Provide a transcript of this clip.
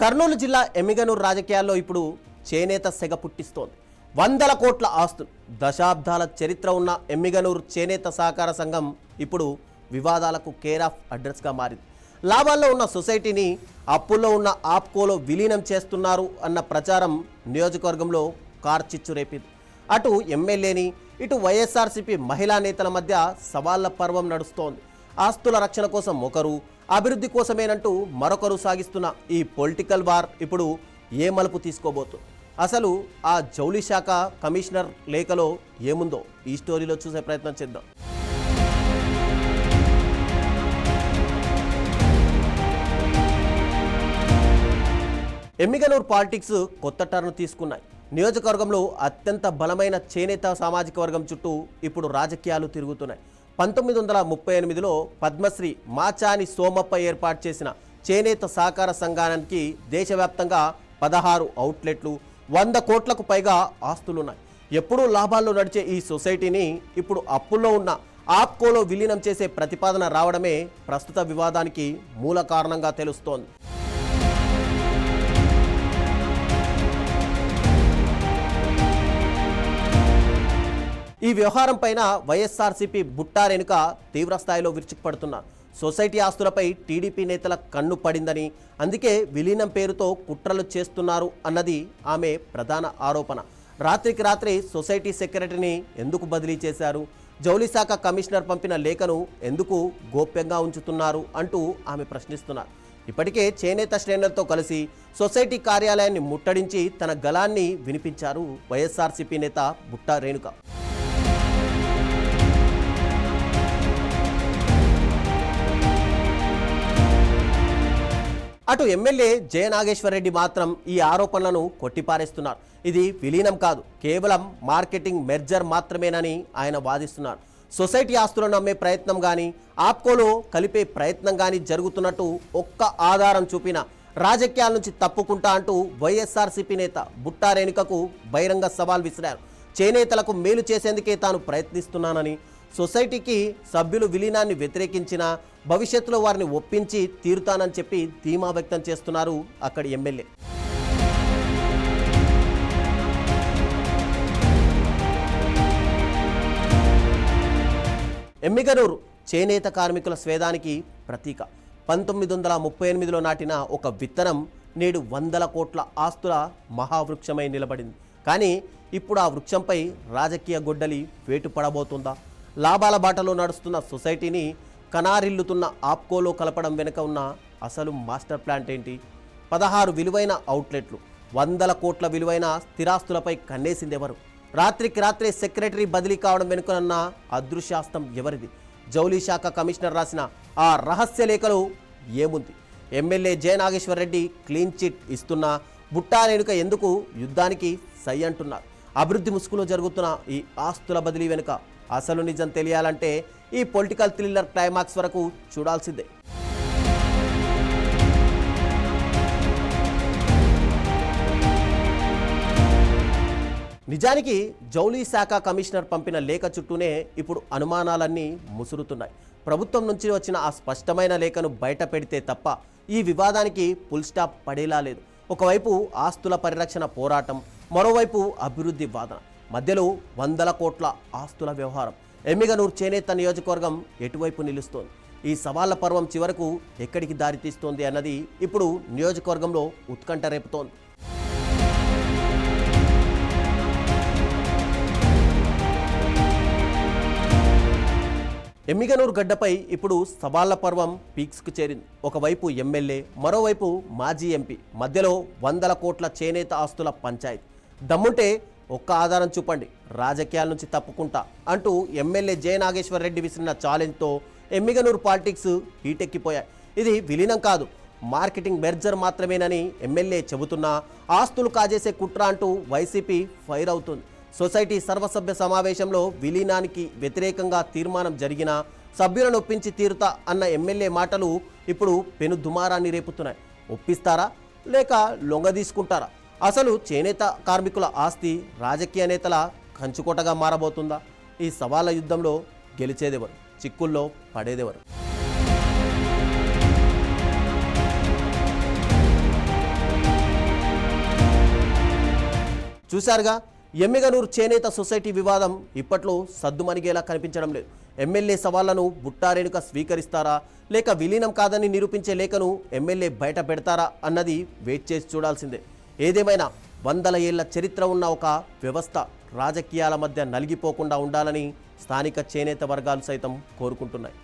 కర్నూలు జిల్లా ఎమ్మిగనూరు రాజకీయాల్లో ఇప్పుడు చేనేత సెగ పుట్టిస్తోంది. వందల కోట్ల ఆస్తులు, దశాబ్దాల చరిత్ర ఉన్న ఎమ్మిగనూరు చేనేత సహకార సంఘం ఇప్పుడు వివాదాలకు కేర్ ఆఫ్ అడ్రస్గా మారింది. లాభాల్లో ఉన్న సొసైటీని అప్పుల్లో ఉన్న ఆప్కోలో విలీనం చేస్తున్నారు అన్న ప్రచారం నియోజకవర్గంలో కార్చిచ్చు రేపింది. అటు ఎమ్మెల్యేని ఇటు వైఎస్ఆర్సీపీ మహిళా నేతల మధ్య సవాళ్ల పర్వం నడుస్తోంది. ఆస్తుల రక్షణ కోసం ఒకరు, అభివృద్ధి కోసమేనంటూ మరొకరు సాగిస్తున్న ఈ పొలిటికల్ వార్ ఇప్పుడు ఏ మలుపు తీసుకోబోతుంది? అసలు ఆ జౌళి శాఖ కమిషనర్ లేఖలో ఏముందో ఈ స్టోరీలో చూసే ప్రయత్నం చేద్దాం. ఎమ్మిగనూరు పాలిటిక్స్ కొత్త టర్న్ తీసుకున్నాయి. నియోజకవర్గంలో అత్యంత బలమైన చేనేత సామాజిక వర్గం చుట్టూ ఇప్పుడు రాజకీయాలు తిరుగుతున్నాయి. 1938లో పద్మశ్రీ మాచాని సోమప్ప ఏర్పాటు చేసిన చేనేత సహకార సంఘానికి దేశవ్యాప్తంగా 16 అవుట్లెట్లు, 100 కోట్లకు పైగా ఆస్తులున్నాయి. ఎప్పుడూ లాభాల్లో నడిచే ఈ సొసైటీని ఇప్పుడు అప్పుల్లో ఉన్న ఆప్కోలో విలీనం చేసే ప్రతిపాదన రావడమే ప్రస్తుత వివాదానికి మూల కారణంగా తెలుస్తోంది. ఈ వ్యవహారం పైన వైఎస్ఆర్సీపీ బుట్టా రేణుక తీవ్రస్థాయిలో విరుచుకుపడుతున్నారు. సొసైటీ ఆస్తులపై టీడీపీ నేతల కన్ను పడిందని, అందుకే విలీనం పేరుతో కుట్రలు చేస్తున్నారు అన్నది ఆమె ప్రధాన ఆరోపణ. రాత్రికి రాత్రి సొసైటీ సెక్రటరీని ఎందుకు బదిలీ చేశారు, జౌళి శాఖ కమిషనర్ పంపిన లేఖను ఎందుకు గోప్యంగా ఉంచుతున్నారు అంటూ ఆమె ప్రశ్నిస్తున్నారు. ఇప్పటికే చేనేత శ్రేణులతో కలిసి సొసైటీ కార్యాలయాన్ని ముట్టడించి తన గళాన్ని వినిపించారు వైఎస్ఆర్సీపీ నేత బుట్టా రేణుక. అటు ఎమ్మెల్యే జె నాగేశ్వర్ రెడ్డి మాత్రం ఈ ఆరోపణలను కొట్టిపారేస్తున్నారు. ఇది విలీనం కాదు, కేవలం మార్కెటింగ్ మెర్జర్ మాత్రమేనని ఆయన వాదిస్తున్నారు. సొసైటీ ఆస్తులను అమ్మే ప్రయత్నం కానీ, ఆప్కోలో కలిపే ప్రయత్నం కానీ జరుగుతున్నట్టు ఒక్క ఆధారం చూపిన రాజకీయాల నుంచి తప్పుకుంటా అంటూ వైఎస్ఆర్సీపీ నేత బుట్టా రేణుకకు బహిరంగ సవాల్ విసిరారు. చేనేతలకు మేలు చేసేందుకే తాను ప్రయత్నిస్తున్నానని, సొసైటీకి సభ్యులు విలీనాన్ని వ్యతిరేకించిన భవిష్యత్తులో వారిని ఒప్పించి తీరుతానని చెప్పి ధీమా వ్యక్తం చేస్తున్నారు అక్కడి ఎమ్మెల్యే. ఎమ్మిగనూరు చేనేత కార్మికుల స్వేదానికి ప్రతీక. 1938లో నాటిన ఒక విత్తనం నేడు 100 కోట్ల ఆస్తుల మహావృక్షమై నిలబడింది. కానీ ఇప్పుడు ఆ వృక్షంపై రాజకీయ గొడ్డలి వేటు పడబోతుందా? లాభాల బాటలో నడుస్తున్న సొసైటీని కనారిల్లుతున్న ఆప్కోలో కలపడం వెనుక ఉన్న అసలు మాస్టర్ ప్లాన్ ఏంటి? 16 విలువైన అవుట్లెట్లు, 100 కోట్ల విలువైన స్థిరాస్తులపై కన్నేసింది ఎవరు? రాత్రికి రాత్రే సెక్రటరీ బదిలీ కావడం వెనుకన్న అదృశ్యాస్తం ఎవరిది? జౌళి శాఖ కమిషనర్ రాసిన ఆ రహస్య లేఖలు ఏముంది? MLA J Nageswar Reddy clean chit ఇస్తున్నా బుట్టా రేణుక ఎందుకు యుద్ధానికి సై అంటున్నారు? అభివృద్ధి ముసుగులో జరుగుతున్న ఈ ఆస్తుల బదిలీ వెనుక అసలు నిజం తెలియాలంటే ఈ పొలిటికల్ థ్రిల్లర్ క్లైమాక్స్ వరకు చూడాల్సిందే. నిజానికి జౌళి శాఖ కమిషనర్ పంపిన లేఖ చుట్టూనే ఇప్పుడు అనుమానాలన్నీ ముసురుతున్నాయి. ప్రభుత్వం నుంచి వచ్చిన ఆ స్పష్టమైన లేఖను బయట పెడితే తప్ప ఈ వివాదానికి ఫుల్ స్టాప్ పడేలా లేదు. ఒకవైపు ఆస్తుల పరిరక్షణ పోరాటం, మరోవైపు అభివృద్ధి వాదన, మధ్యలో 100 కోట్ల ఆస్తుల వ్యవహారం. ఎమ్మిగనూరు చేనేత నియోజకవర్గం ఎటువైపు నిలుస్తోంది? ఈ సవాళ్ల పర్వం చివరకు ఎక్కడికి దారితీస్తోంది అన్నది ఇప్పుడు నియోజకవర్గంలో ఉత్కంఠ రేపుతోంది. ఎమ్మిగనూరు గడ్డపై ఇప్పుడు సవాళ్ల పర్వం పీక్స్కు చేరింది. ఒకవైపు ఎమ్మెల్యే, మరోవైపు మాజీ ఎంపీ, మధ్యలో 100 కోట్ల చేనేత ఆస్తుల పంచాయతీ. దమ్ముంటే ఒక్క ఆధారం చూపండి, రాజకీయాల నుంచి తప్పుకుంటా అంటూ ఎమ్మెల్యే జె నాగేశ్వర్ రెడ్డి విసిరిన ఛాలెంజ్తో ఎమ్మిగనూరు పాలిటిక్స్ హీటెక్కిపోయాయి. ఇది విలీనం కాదు, మార్కెటింగ్ మెర్జర్ మాత్రమేనని ఎమ్మెల్యే చెబుతున్నా ఆస్తులు కాజేసే కుట్ర అంటూ వైసీపీ ఫైర్ అవుతుంది. సొసైటీ సర్వసభ్య సమావేశంలో విలీనానికి వ్యతిరేకంగా తీర్మానం జరిగినా సభ్యులను ఒప్పించి తీరుతా అన్న ఎమ్మెల్యే మాటలు ఇప్పుడు పెను దుమారాన్ని రేపుతున్నాయి. ఒప్పిస్తారా లేక లొంగదీసుకుంటారా? అసలు చేనేత కార్మికుల ఆస్తి రాజకీయ నేతల కంచుకోటగా మారబోతుందా? ఈ సవాళ్ళ యుద్ధంలో గెలిచేదెవరు, చిక్కుల్లో పడేదెవరు? చూశారుగా, ఎమ్మిగనూరు చేనేత సొసైటీ వివాదం ఇప్పట్లో సద్దుమణిగేలా కనిపించడం లేదు. ఎమ్మెల్యే సవాళ్లను బుట్టారేణుక స్వీకరిస్తారా, లేక విలీనం కాదని నిరూపించే లేఖను ఎమ్మెల్యే బయట పెడతారా అన్నది వెయిట్ చేసి చూడాల్సిందే. ఏదేమైనా 100 ఏళ్ల చరిత్ర ఉన్న ఒక వ్యవస్థ రాజకీయాల మధ్య నలిగిపోకుండా ఉండాలని స్థానిక చేనేత వర్గాలు సైతం కోరుకుంటున్నాయి.